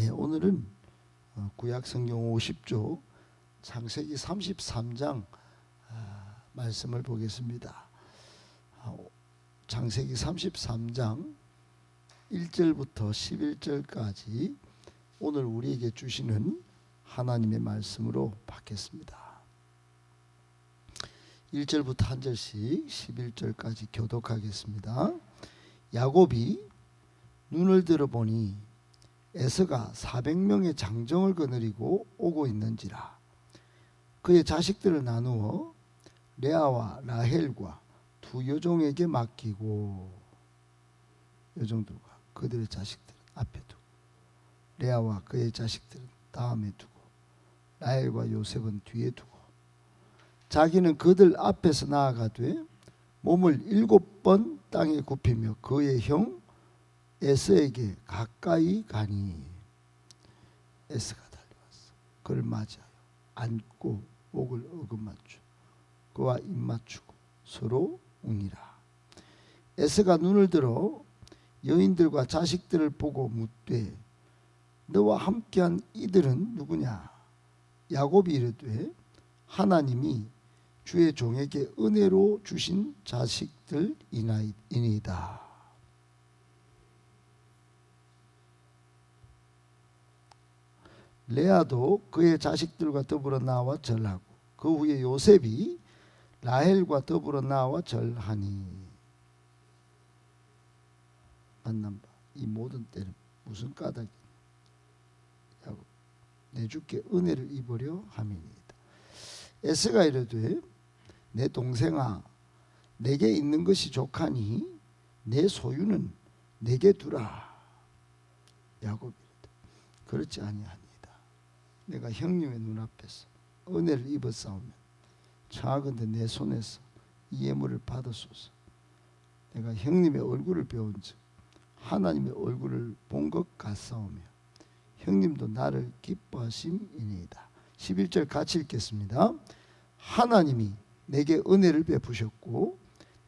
오늘은 구약 성경 50조 창세기 33장 말씀을 보겠습니다. 창세기 33장 1절부터 11절까지 오늘 우리에게 주시는 하나님의 말씀으로 받겠습니다. 1절부터 한 절씩 11절까지 교독하겠습니다. 야곱이 눈을 들어보니 에서가 400명의 장정을 거느리고 오고 있는지라. 그의 자식들을 나누어 레아와 라헬과 두 여종에게 맡기고, 여종들과 그들의 자식들은 앞에 두고 레아와 그의 자식들은 다음에 두고 라헬과 요셉은 뒤에 두고, 자기는 그들 앞에서 나아가되 몸을 7번 땅에 굽히며 그의 형 에서에게 가까이 가니, 에서가 달려왔어. 그를 맞이하여 안고 목을 어긋맞추 그와 입맞추고 서로 우니라. 에서가 눈을 들어 여인들과 자식들을 보고 묻되 너와 함께한 이들은 누구냐? 야곱이 이르되 하나님이 주의 종에게 은혜로 주신 자식들이니이다. 레아도 그의 자식들과 더불어 나와 절하고 그 후에 요셉이 라헬과 더불어 나와 절하니, 만난 바 이 모든 때는 무슨 까닭이냐? 야곱 내 주께 은혜를 입으려 함이니이다. 에서가 이르되 내 동생아, 내게 있는 것이 족하니 내 소유는 내게 두라. 야곱이 이르되 그렇지 아니하니 내가 형님의 눈앞에서 은혜를 입었사오면 청하건대 내 손에서 이 예물을 받으소서. 내가 형님의 얼굴을 배운즉 하나님의 얼굴을 본 것 같사오며 형님도 나를 기뻐하심이니이다. 11절 같이 읽겠습니다. 하나님이 내게 은혜를 베푸셨고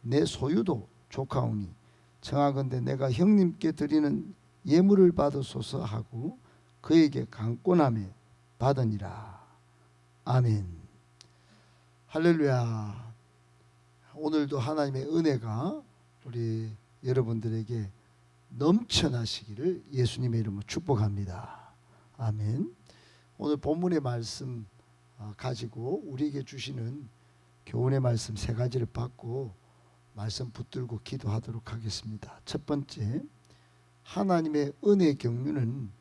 내 소유도 족하오니 청하건대 내가 형님께 드리는 예물을 받으소서 하고 그에게 강권하며 받으니라. 아멘. 할렐루야. 오늘도 하나님의 은혜가 우리 여러분들에게 넘쳐나시기를 예수님의 이름으로 축복합니다. 아멘. 오늘 본문의 말씀 가지고 우리에게 주시는 교훈의 말씀 3가지를 받고 말씀 붙들고 기도하도록 하겠습니다. 첫 번째, 하나님의 은혜 경륜은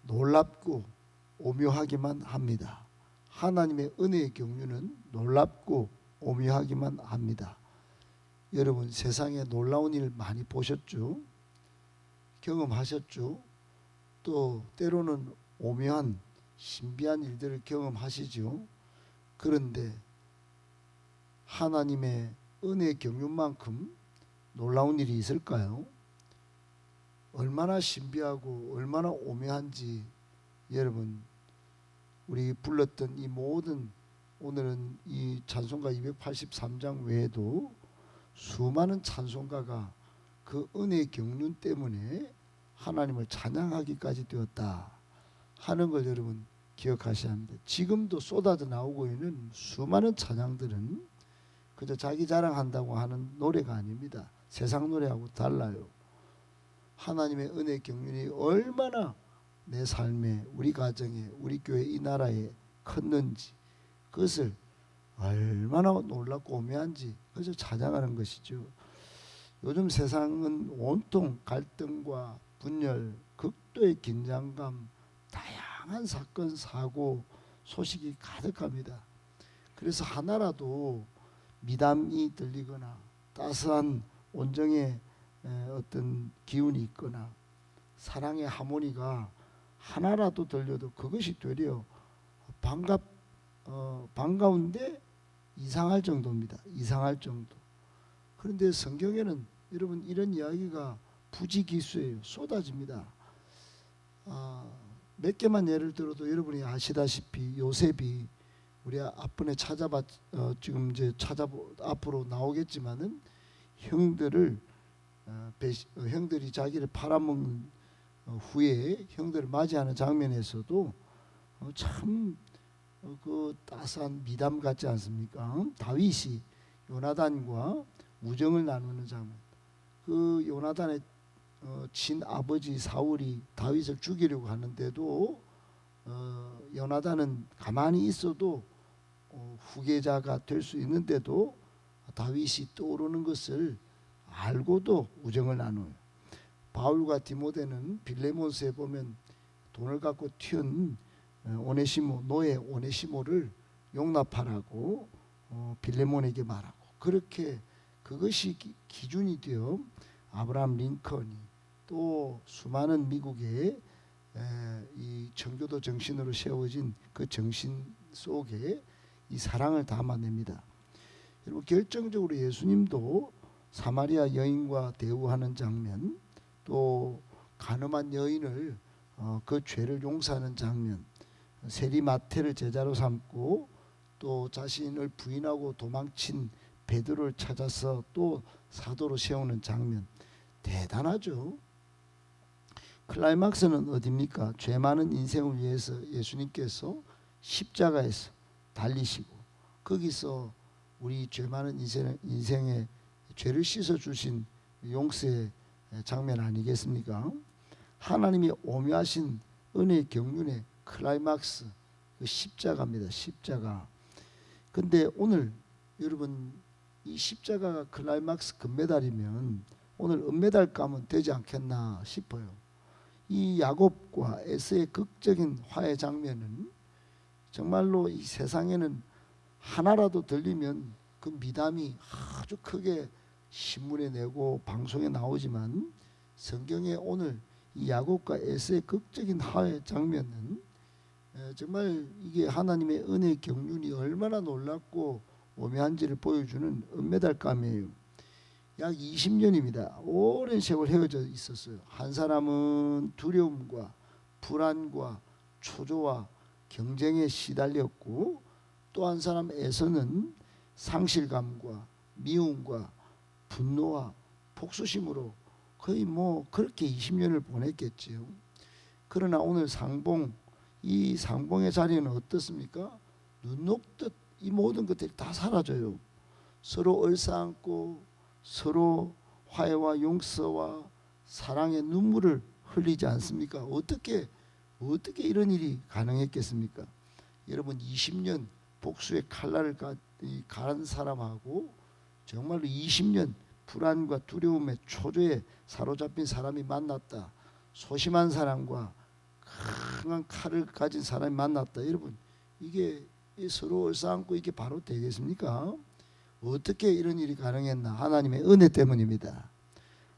놀랍고 오묘하기만 합니다. 하나님의 은혜의 경륜은 놀랍고 오묘하기만 합니다. 여러분 세상에 놀라운 일 많이 보셨죠? 경험하셨죠? 또 때로는 오묘한 신비한 일들을 경험하시죠? 그런데 하나님의 은혜의 경륜만큼 놀라운 일이 있을까요? 얼마나 신비하고 얼마나 오묘한지 여러분, 우리 불렀던 이 모든, 오늘은 이 찬송가 283장 외에도 수많은 찬송가가 그 은혜의 경륜 때문에 하나님을 찬양하기까지 되었다 하는 걸 여러분 기억하셔야 합니다. 지금도 쏟아져 나오고 있는 수많은 찬양들은 그저 자기 자랑한다고 하는 노래가 아닙니다. 세상 노래하고 달라요. 하나님의 은혜의 경륜이 얼마나 내 삶에, 우리 가정에, 우리 교회, 이 나라에 컸는지, 그것을 얼마나 놀랍고 오묘한지 그저 찬양하는 것이죠. 요즘 세상은 온통 갈등과 분열, 극도의 긴장감, 다양한 사건, 사고, 소식이 가득합니다. 그래서 하나라도 미담이 들리거나 따스한 온정의 어떤 기운이 있거나 사랑의 하모니가 하나라도 들려도 그것이 되려 반가운데 이상할 정도입니다. 이상할 정도. 그런데 성경에는 여러분 이런 이야기가 부지기수예요. 쏟아집니다. 몇 개만 예를 들어도 여러분이 아시다시피 요셉이 우리 앞번에 지금 이제 앞으로 나오겠지만은 형들이 자기를 팔아먹는 후에 형들을 맞이하는 장면에서도 참 그 따스한 미담 같지 않습니까? 다윗이 요나단과 우정을 나누는 장면. 그 요나단의 친아버지 사울이 다윗을 죽이려고 하는데도 요나단은 가만히 있어도 후계자가 될 수 있는데도 다윗이 떠오르는 것을 알고도 우정을 나눠요. 바울과 디모데는 빌레몬스에 보면 돈을 갖고 튀은 오네시모, 노예 오네시모를 용납하라고 빌레몬에게 말하고, 그렇게 그것이 기준이 되어 아브라함 링컨이 또 수많은 미국의 이 청교도 정신으로 세워진 그 정신 속에 이 사랑을 담아냅니다. 여러분, 결정적으로 예수님도 사마리아 여인과 대우하는 장면, 또 간음한 여인을 그 죄를 용서하는 장면, 세리마태를 제자로 삼고 또 자신을 부인하고 도망친 베드로를 찾아서 또 사도로 세우는 장면, 대단하죠. 클라이막스는 어디입니까? 죄 많은 인생을 위해서 예수님께서 십자가에서 달리시고 거기서 우리 죄 많은 인생의 죄를 씻어 주신 용서의 장면 아니겠습니까? 하나님이 오묘하신 은혜의 경륜의 클라이막스, 그 십자가입니다. 십자가. 근데 오늘 여러분, 이 십자가가 클라이막스 금메달이면 오늘 은메달 까면 되지 않겠나 싶어요. 이 야곱과 에서의 극적인 화해 장면은 정말로 이 세상에는 하나라도 들리면 그 미담이 아주 크게 신문에 내고 방송에 나오지만, 성경에 오늘 이 야곱과 에서의 극적인 화해 장면은 정말 이게 하나님의 은혜의 경륜이 얼마나 놀랍고 오묘한지를 보여주는 은메달감이에요. 약 20년입니다. 오랜 세월 헤어져 있었어요. 한 사람은 두려움과 불안과 초조와 경쟁에 시달렸고, 또 한 사람 에서는 상실감과 미움과 분노와 복수심으로 거의 그렇게 20년을 보냈겠지요. 그러나 오늘 상봉, 이 상봉의 자리는 어떻습니까? 눈 녹듯 이 모든 것들이 다 사라져요. 서로 얼싸안고 서로 화해와 용서와 사랑의 눈물을 흘리지 않습니까? 어떻게 이런 일이 가능했겠습니까? 여러분, 20년 복수의 칼날을 가른 사람하고 정말로 20년 불안과 두려움의 초조에 사로잡힌 사람이 만났다. 소심한 사람과 강한 칼을 가진 사람이 만났다. 여러분, 이게 서로 얼싸안고 이게 바로 되겠습니까? 어떻게 이런 일이 가능했나? 하나님의 은혜 때문입니다.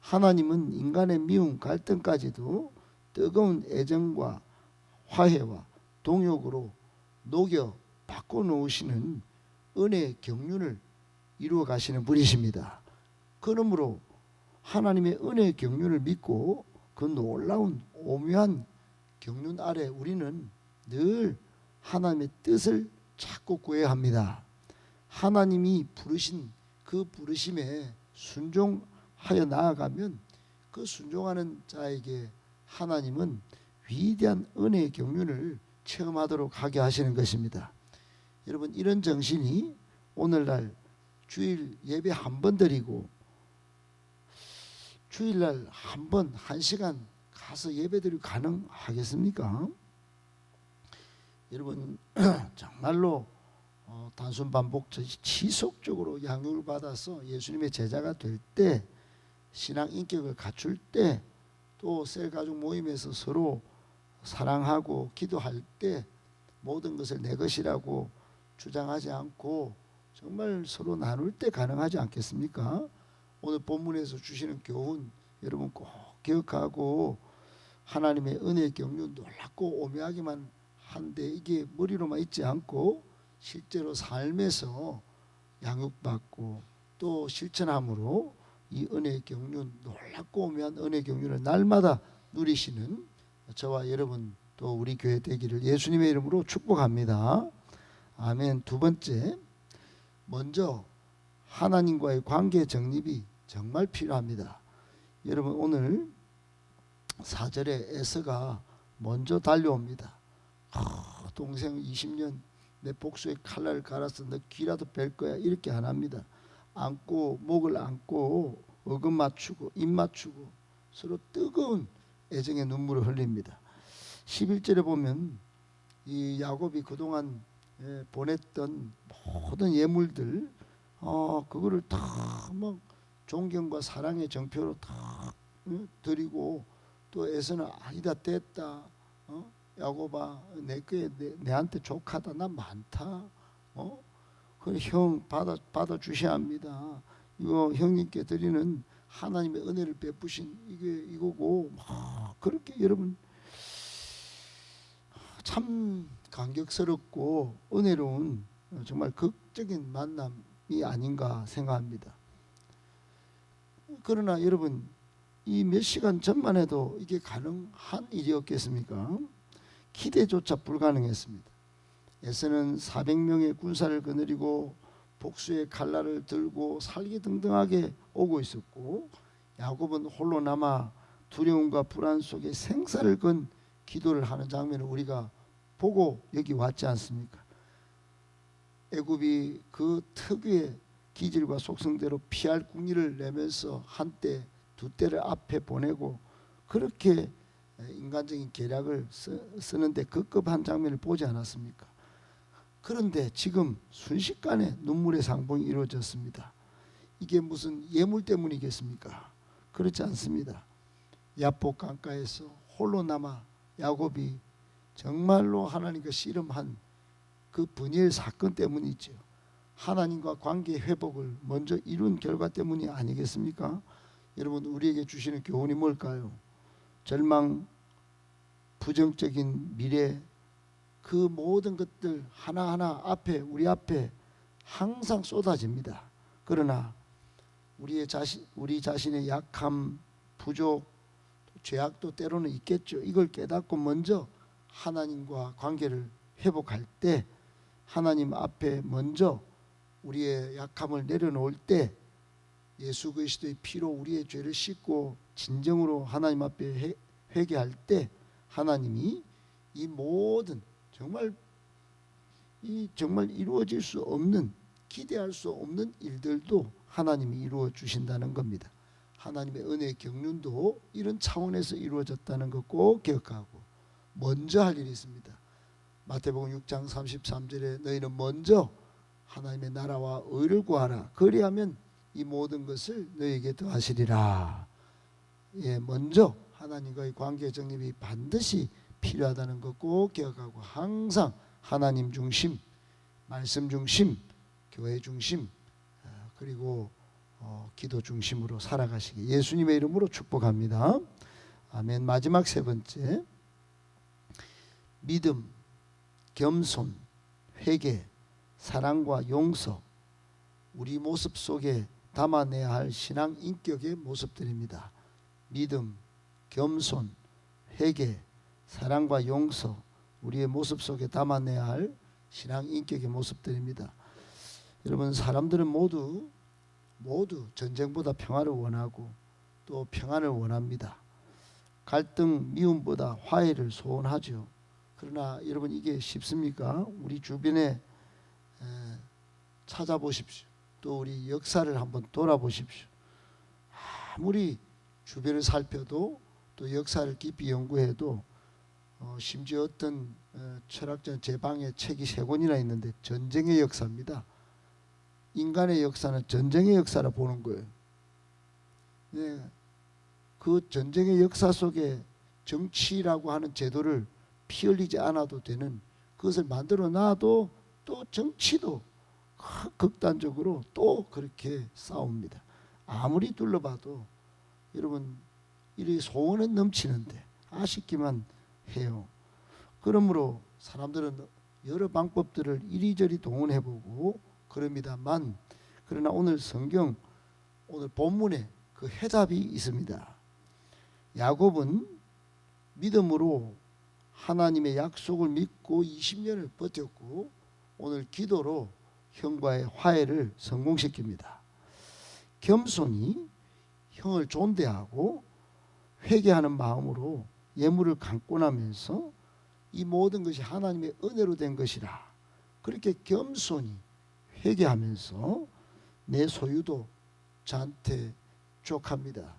하나님은 인간의 미움, 갈등까지도 뜨거운 애정과 화해와 동역으로 녹여 바꿔놓으시는 은혜의 경륜을 이루어 가시는 분이십니다. 그러므로 하나님의 은혜의 경륜을 믿고 그 놀라운 오묘한 경륜 아래 우리는 늘 하나님의 뜻을 찾고 구해야 합니다. 하나님이 부르신 그 부르심에 순종하여 나아가면 그 순종하는 자에게 하나님은 위대한 은혜의 경륜을 체험하도록 하게 하시는 것입니다. 여러분, 이런 정신이 오늘날 주일 예배 한 번 드리고 주일날 한 번 1시간 가서 예배 드리고 가능하겠습니까? 여러분, 정말로 단순 반복 지속적으로 양육을 받아서 예수님의 제자가 될 때, 신앙 인격을 갖출 때, 또 셀 가족 모임에서 서로 사랑하고 기도할 때 모든 것을 내 것이라고 주장하지 않고 정말 서로 나눌 때 가능하지 않겠습니까? 오늘 본문에서 주시는 교훈 여러분 꼭 기억하고, 하나님의 은혜의 경륜 놀랍고 오묘하기만 한데 이게 머리로만 있지 않고 실제로 삶에서 양육받고 또 실천함으로 이 은혜의 경륜, 놀랍고 오묘한 은혜의 경륜을 날마다 누리시는 저와 여러분 또 우리 교회 되기를 예수님의 이름으로 축복합니다. 아멘. 두 번째, 먼저 하나님과의 관계 정립이 정말 필요합니다. 여러분, 오늘 4절에 에서가 먼저 달려옵니다. 동생 20년 내 복수에 칼날을 갈아서 너 귀라도 뺄 거야, 이렇게 안 합니다. 안고 목을 안고 어금 맞추고 입 맞추고 서로 뜨거운 애정의 눈물을 흘립니다. 11절에 보면 이 야곱이 그동안 보냈던 모든 예물들, 그거를 다막 존경과 사랑의 정표로 다 드리고, 또 에서는 아니다 됐다, 야곱아 내한테 족하다, 나 많다, 그래 형 받아 주셔야 합니다. 이거 형님께 드리는 하나님의 은혜를 베푸신 이거고, 막 그렇게 여러분 참 감격스럽고 은혜로운 정말 극적인 만남이 아닌가 생각합니다. 그러나 여러분, 이 몇 시간 전만 해도 이게 가능한 일이었겠습니까? 기대조차 불가능했습니다. 에서는 400명의 군사를 거느리고 복수의 칼날을 들고 살기등등하게 오고 있었고, 야곱은 홀로 남아 두려움과 불안 속에 생사를 건 기도를 하는 장면을 우리가 보고 여기 왔지 않습니까? 애굽이 그 특유의 기질과 속성대로 피할 궁리를 내면서 한때 두 때를 앞에 보내고 그렇게 인간적인 계략을 쓰는데 급급한 장면을 보지 않았습니까? 그런데 지금 순식간에 눈물의 상봉이 이루어졌습니다. 이게 무슨 예물 때문이겠습니까? 그렇지 않습니다. 야복 강가에서 홀로 남아 야곱이 정말로 하나님과 씨름한 그 분이엘 사건 때문이죠. 하나님과 관계 회복을 먼저 이룬 결과 때문이 아니겠습니까? 여러분, 우리에게 주시는 교훈이 뭘까요? 절망, 부정적인 미래, 그 모든 것들 하나하나 우리 앞에 항상 쏟아집니다. 그러나 우리 자신의 약함, 부족, 죄악도 때로는 있겠죠. 이걸 깨닫고 먼저 하나님과 관계를 회복할 때, 하나님 앞에 먼저 우리의 약함을 내려놓을 때, 예수 그리스도의 피로 우리의 죄를 씻고 진정으로 하나님 앞에 회개할 때, 하나님이 이 모든 정말 이루어질 수 없는, 기대할 수 없는 일들도 하나님이 이루어 주신다는 겁니다. 하나님의 은혜의 경륜도 이런 차원에서 이루어졌다는 것 꼭 기억하고 먼저 할 일이 있습니다. 마태복음 6장 33절에 너희는 먼저 하나님의 나라와 의를 구하라. 그리하면 이 모든 것을 너희에게 더하시리라. 먼저 하나님과의 관계 정립이 반드시 필요하다는 것 꼭 기억하고 항상 하나님 중심, 말씀 중심, 교회 중심, 그리고 기도 중심으로 살아가시기 예수님의 이름으로 축복합니다. 아멘. 마지막 세 번째, 믿음, 겸손, 회개, 사랑과 용서, 우리 모습 속에 담아내야 할 신앙 인격의 모습들입니다. 믿음, 겸손, 회개, 사랑과 용서, 우리의 모습 속에 담아내야 할 신앙 인격의 모습들입니다. 여러분, 사람들은 모두 전쟁보다 평화를 원하고 또 평안을 원합니다. 갈등, 미움보다 화해를 소원하죠. 그러나 여러분, 이게 쉽습니까? 우리 주변에 찾아보십시오. 또 우리 역사를 한번 돌아보십시오. 아무리 주변을 살펴도 또 역사를 깊이 연구해도 심지어 어떤 철학자 제방의 책이 3권이나 있는데 전쟁의 역사입니다. 인간의 역사는 전쟁의 역사라 보는 거예요. 그 전쟁의 역사 속에 정치라고 하는 제도를 피 흘리지 않아도 되는 그것을 만들어 놔도 또 정치도 극단적으로 또 그렇게 싸웁니다. 아무리 둘러봐도 여러분, 이 소원은 넘치는데 아쉽기만 해요. 그러므로 사람들은 여러 방법들을 이리저리 동원해보고 그럽니다만, 그러나 오늘 성경, 오늘 본문에 그 해답이 있습니다. 야곱은 믿음으로 하나님의 약속을 믿고 20년을 버텼고 오늘 기도로 형과의 화해를 성공시킵니다. 겸손히 형을 존대하고 회개하는 마음으로 예물을 감고 나면서 이 모든 것이 하나님의 은혜로 된 것이라 그렇게 겸손히 회개하면서 내 소유도 저한테 족합니다.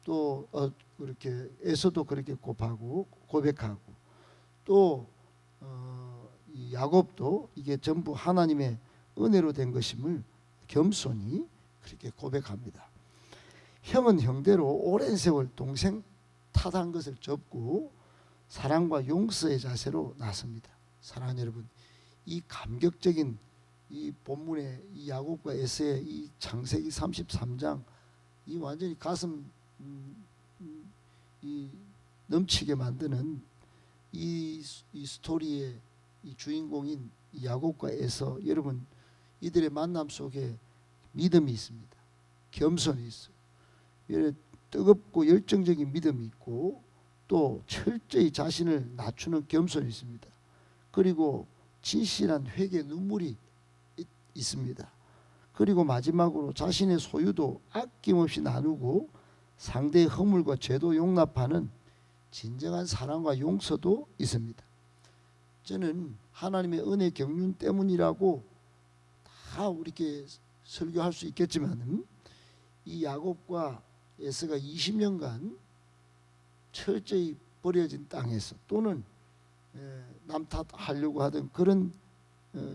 또 그렇게 에서도 그렇게 고백하고 또 이 야곱도 이게 전부 하나님의 은혜로 된 것임을 겸손히 그렇게 고백합니다. 형은 형대로 오랜 세월 동생 탓한 것을 접고 사랑과 용서의 자세로 나섭니다. 사랑하는 여러분, 이 감격적인 이 본문의 이 야곱과 에서의 이 창세기 33장 이 완전히 가슴 이 넘치게 만드는 이 스토리의 이 주인공인 이 야곱과 에서, 여러분 이들의 만남 속에 믿음이 있습니다. 겸손이 있어요. 뜨겁고 열정적인 믿음이 있고 또 철저히 자신을 낮추는 겸손이 있습니다. 그리고 진실한 회개 눈물이 있습니다. 그리고 마지막으로 자신의 소유도 아낌없이 나누고 상대의 허물과 죄도 용납하는 진정한 사랑과 용서도 있습니다. 저는 하나님의 은혜 경륜 때문이라고 다 우리께 설교할 수 있겠지만 이 야곱과 에서가 20년간 철저히 버려진 땅에서 또는 남 탓하려고 하던 그런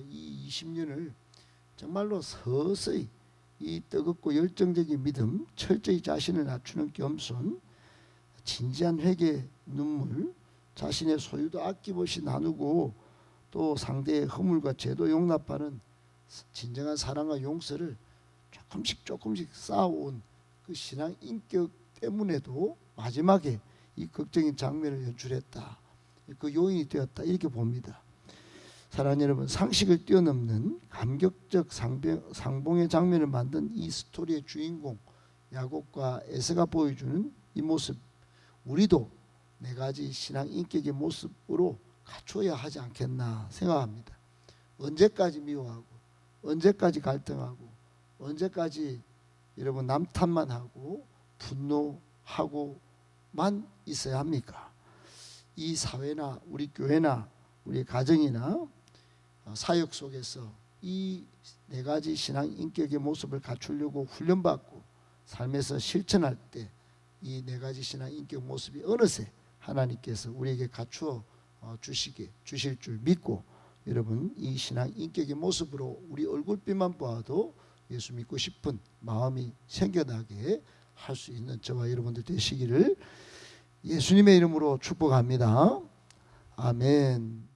이 20년을 정말로 서서히 이 뜨겁고 열정적인 믿음, 철저히 자신을 낮추는 겸손, 진지한 회개 눈물, 자신의 소유도 아낌없이 나누고 또 상대의 허물과 죄도 용납하는 진정한 사랑과 용서를 조금씩 쌓아온 그 신앙 인격 때문에도 마지막에 이 극적인 장면을 연출했다. 그 요인이 되었다. 이렇게 봅니다. 사랑하는 여러분, 상식을 뛰어넘는 감격적 상봉의 장면을 만든 이 스토리의 주인공 야곱과 에서가 보여주는 이 모습, 우리도 네 가지 신앙 인격의 모습으로 갖춰야 하지 않겠나 생각합니다. 언제까지 미워하고 언제까지 갈등하고 언제까지 여러분 남 탓만 하고 분노하고만 있어야 합니까? 이 사회나 우리 교회나 우리 가정이나 사역 속에서 이 네 가지 신앙 인격의 모습을 갖추려고 훈련받고 삶에서 실천할 때 이 네 가지 신앙 인격 모습이 어느새 하나님께서 우리에게 갖추어 주실 줄 믿고, 여러분 이 신앙 인격의 모습으로 우리 얼굴빛만 보아도 예수 믿고 싶은 마음이 생겨나게 할 수 있는 저와 여러분들 되시기를 예수님의 이름으로 축복합니다. 아멘.